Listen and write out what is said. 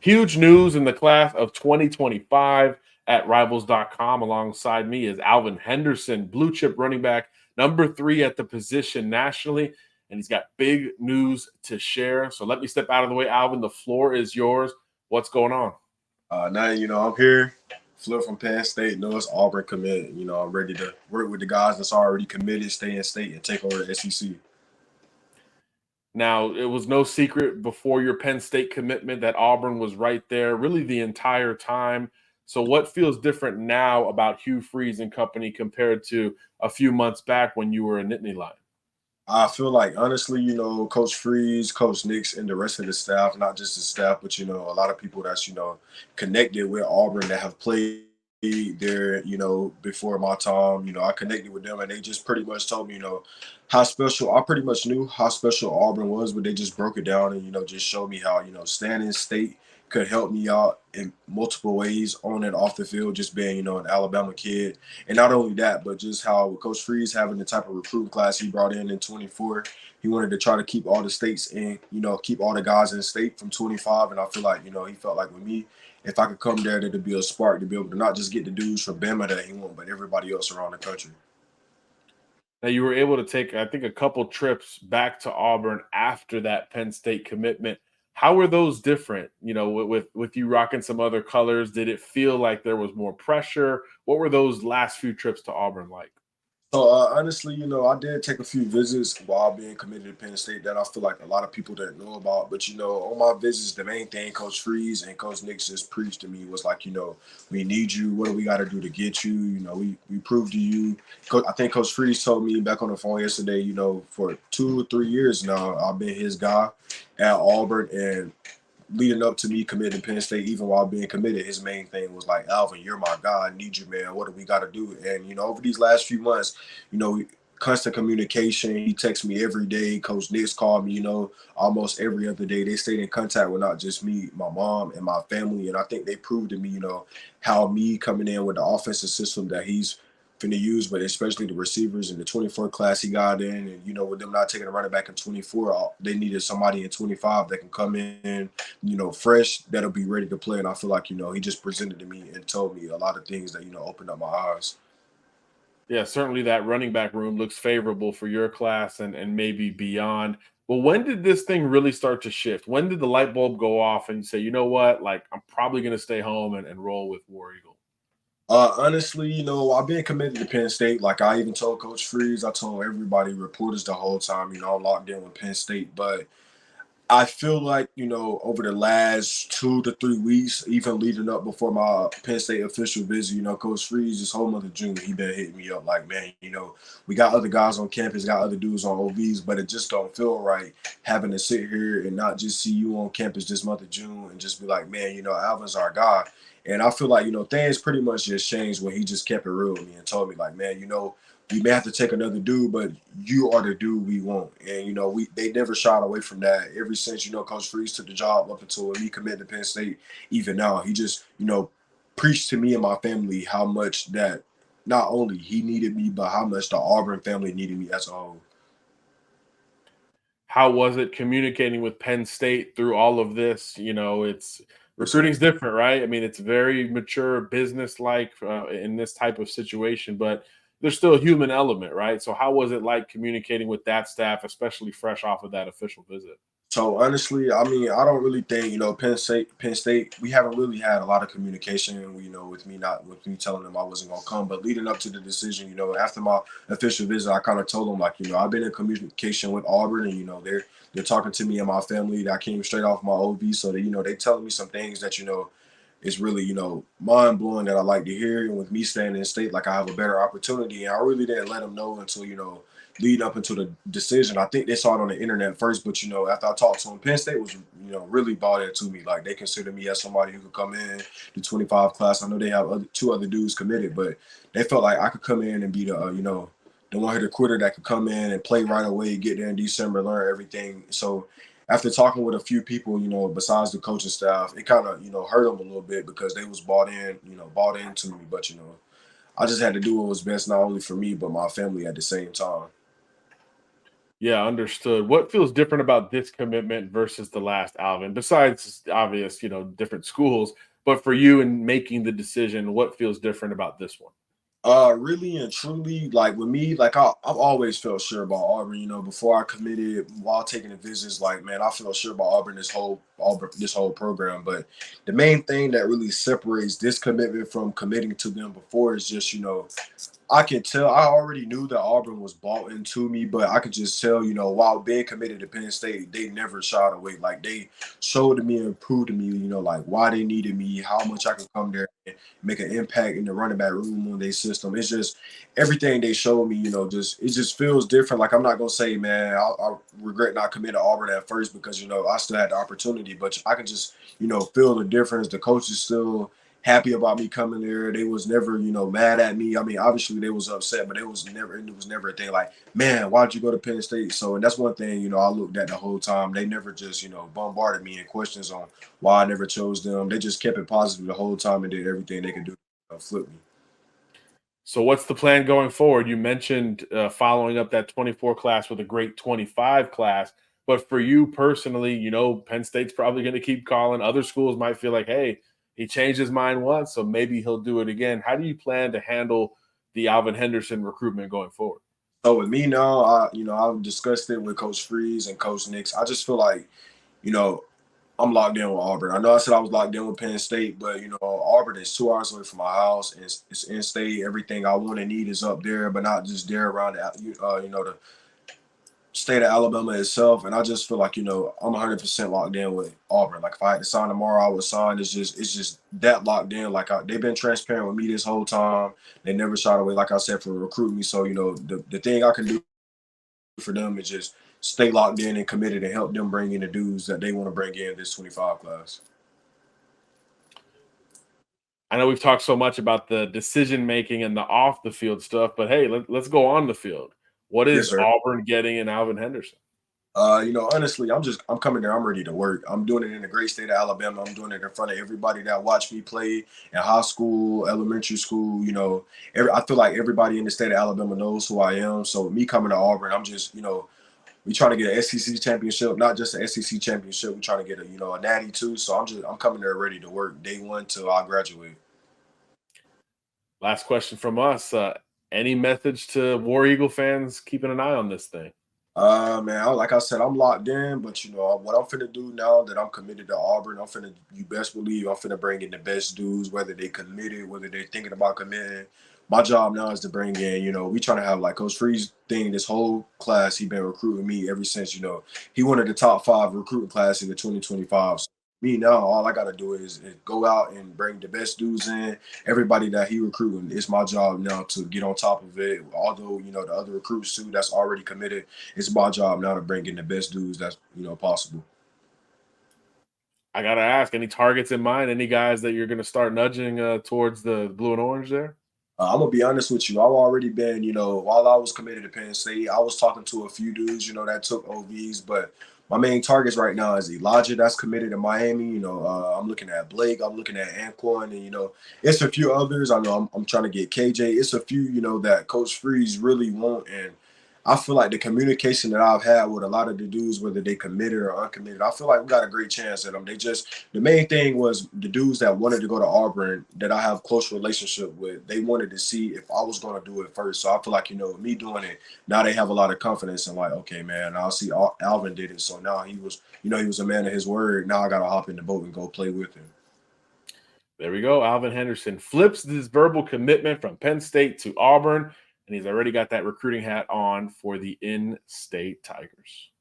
Huge news in the class of 2025 at rivals.com. Alongside me is Alvin Henderson, blue chip running back, number 3 at the position nationally. And he's got big news to share. So let me step out of the way, Alvin. The floor is yours. What's going on? Now, I'm here, Flip from Penn State. Know it's Auburn commit. I'm ready to work with the guys that's already committed, stay in state, and take over the SEC. Now, it was no secret before your Penn State commitment that Auburn was right there really the entire time. So, what feels different now about Hugh Freeze and company compared to a few months back when you were a Nittany Lion? I feel like, honestly, Coach Freeze, Coach Nix, and the rest of the staff, not just the staff, but, a lot of people that's, connected with Auburn that have played there, before my time. I connected with them and they just pretty much told me, how special, I pretty much knew how special Auburn was, but they just broke it down and, just showed me how, staying in state could help me out in multiple ways on and off the field, just being, an Alabama kid. And not only that, but just how with Coach Freeze having the type of recruiting class he brought in 24, he wanted to try to keep all the states in, keep all the guys in state from 25. And I feel like, he felt like with me, if I could come there, there'd be a spark to be able to not just get the dudes from Bama that he want, but everybody else around the country. Now, you were able to take, I think, a couple trips back to Auburn after that Penn State commitment. How were those different? With you rocking some other colors, did it feel like there was more pressure? What were those last few trips to Auburn like? So honestly, I did take a few visits while being committed to Penn State that I feel like a lot of people didn't know about. But on my visits, the main thing Coach Freeze and Coach Nix just preached to me was like, we need you. What do we got to do to get you? We proved to you. I think Coach Freeze told me back on the phone yesterday. For 2 or 3 years now, I've been his guy at Auburn, and leading up to me committing to Penn State, even while being committed, his main thing was like, Alvin, you're my guy. I need you, man. What do we got to do? And, over these last few months, constant communication. He texts me every day. Coach Nix called me, almost every other day. They stayed in contact with not just me, my mom, and my family. And I think they proved to me, how me coming in with the offensive system that he's finna use, but especially the receivers in the 24 class he got in. And, with them not taking a running back in 24, they needed somebody in 25 that can come in, fresh, that'll be ready to play. And I feel like, he just presented to me and told me a lot of things that, opened up my eyes. Yeah, certainly that running back room looks favorable for your class and maybe beyond. But when did this thing really start to shift? When did the light bulb go off and you say, you know what, like I'm probably going to stay home and roll with War Eagle? Honestly, I've been committed to Penn State. Like I even told Coach Freeze, I told everybody, reporters the whole time, I'm locked in with Penn State. But I feel like, over the last 2 to 3 weeks, even leading up before my Penn State official visit, Coach Freeze, this whole month of June, he been hitting me up like, man, we got other guys on campus, got other dudes on OVs, but it just don't feel right having to sit here and not just see you on campus this month of June and just be like, man, Alvin's our guy. And I feel like, things pretty much just changed when he just kept it real with me and told me like, man, we may have to take another dude, but you are the dude we want. And, they never shied away from that. Ever since, Coach Freeze took the job up until he committed to Penn State, even now, he just, preached to me and my family how much that not only he needed me, but how much the Auburn family needed me as a whole. How was it communicating with Penn State through all of this? It's recruiting's different, right? I mean, it's very mature, business-like in this type of situation, but there's still a human element, right? So how was it like communicating with that staff, especially fresh off of that official visit? So honestly, I mean, I don't really think Penn State. We haven't really had a lot of communication. With me telling them I wasn't gonna come, but leading up to the decision, after my official visit, I kind of told them like, I've been in communication with Auburn, and they're talking to me and my family. That came straight off my OB, so that they telling me some things that is really mind blowing that I like to hear. And with me staying in state, like I have a better opportunity, and I really didn't let them know until lead up into the decision. I think they saw it on the internet first, but after I talked to them, Penn State was really bought into me. Like they consider me as somebody who could come in the 25 class. I know they have two other dudes committed, but they felt like I could come in and be the one hitter quitter that could come in and play right away, get there in December, learn everything. So after talking with a few people, besides the coaching staff, it kind of hurt them a little bit because they was bought into me. But I just had to do what was best not only for me but my family at the same time. Yeah, understood. What feels different about this commitment versus the last Alvin? Besides obvious, different schools, but for you in making the decision, what feels different about this one? Really and truly, like with me, like I've always felt sure about Auburn. Before I committed, while taking the visits, like man, I felt sure about Auburn this whole program. But the main thing that really separates this commitment from committing to them before is just I can tell. I already knew that Auburn was bought into me, but I could just tell, while being committed to Penn State, they never shied away. Like they showed to me and proved to me, like why they needed me, how much I could come there and make an impact in the running back room on their system. It's just everything they showed me, just it just feels different. Like I'm not gonna say, man, I regret not committing to Auburn at first because I still had the opportunity, but I can just feel the difference. The coach is still happy about me coming there. They was never, mad at me. I mean, obviously they was upset, but it was never a thing like, man, why'd you go to Penn State? So, and that's one thing, I looked at the whole time. They never just, bombarded me in questions on why I never chose them. They just kept it positive the whole time and did everything they could do to flip me. So, what's the plan going forward? You mentioned following up that 24 class with a great 25 class. But for you personally, Penn State's probably going to keep calling. Other schools might feel like, hey, he changed his mind once, so maybe he'll do it again. How do you plan to handle the Alvin Henderson recruitment going forward? So with me now, I've discussed it with Coach Freeze and Coach Nix. I just feel like, you know, I'm locked in with Auburn. I know I said I was locked in with Penn State, but Auburn is 2 hours away from my house. It's in state. Everything I want and need is up there, but not just there around the state of Alabama itself. And I just feel like I'm 100% locked in with Auburn. Like if I had to sign tomorrow, I would sign. It's just that locked in. Like they've been transparent with me this whole time. They never shot away, like I said, for recruiting me. So the thing I can do for them is just stay locked in and committed and help them bring in the dudes that they want to bring in this 25 class. I know we've talked so much about the decision making and the off the field stuff, but hey, let's go on the field. What Yes, is sir. Auburn getting in Alvin Henderson? Honestly, I'm coming there. I'm ready to work. I'm doing it in the great state of Alabama. I'm doing it in front of everybody that watched me play in high school, elementary school. I feel like everybody in the state of Alabama knows who I am. So me coming to Auburn, I'm just, we trying to get an SEC championship, not just an SEC championship. We trying to get a natty too. So I'm coming there ready to work day one till I graduate. Last question from us. Any message to War Eagle fans keeping an eye on this thing? Man, like I said, I'm locked in, but what I'm finna do now that I'm committed to Auburn, you best believe I'm finna bring in the best dudes, whether they committed, whether they're thinking about committing. My job now is to bring in, we trying to have like Coach Freeze thing, this whole class, he been recruiting me ever since, he wanted the top 5 recruiting class in the 2025. So me now, all I gotta do is go out and bring the best dudes in, everybody that he recruiting. It's my job now to get on top of it. Although, the other recruits too that's already committed, it's my job now to bring in the best dudes that's possible. I gotta ask, any targets in mind? Any guys that you're gonna start nudging towards the blue and orange there? I'm gonna be honest with you. I've already been, while I was committed to Penn State, I was talking to a few dudes, that took OVs. But my main targets right now is Elijah, that's committed to Miami. I'm looking at Blake. I'm looking at Anquan, and it's a few others. I know I'm trying to get KJ. It's a few, that Coach Freeze really want, and I feel like the communication that I've had with a lot of the dudes, whether they committed or uncommitted, I feel like we got a great chance at them. The main thing was the dudes that wanted to go to Auburn that I have close relationship with. They wanted to see if I was going to do it first. So I feel like, me doing it, now they have a lot of confidence and like, okay, man, I'll see Alvin did it. So now he was a man of his word. Now I got to hop in the boat and go play with him. There we go. Alvin Henderson flips this verbal commitment from Penn State to Auburn, and he's already got that recruiting hat on for the in-state Tigers.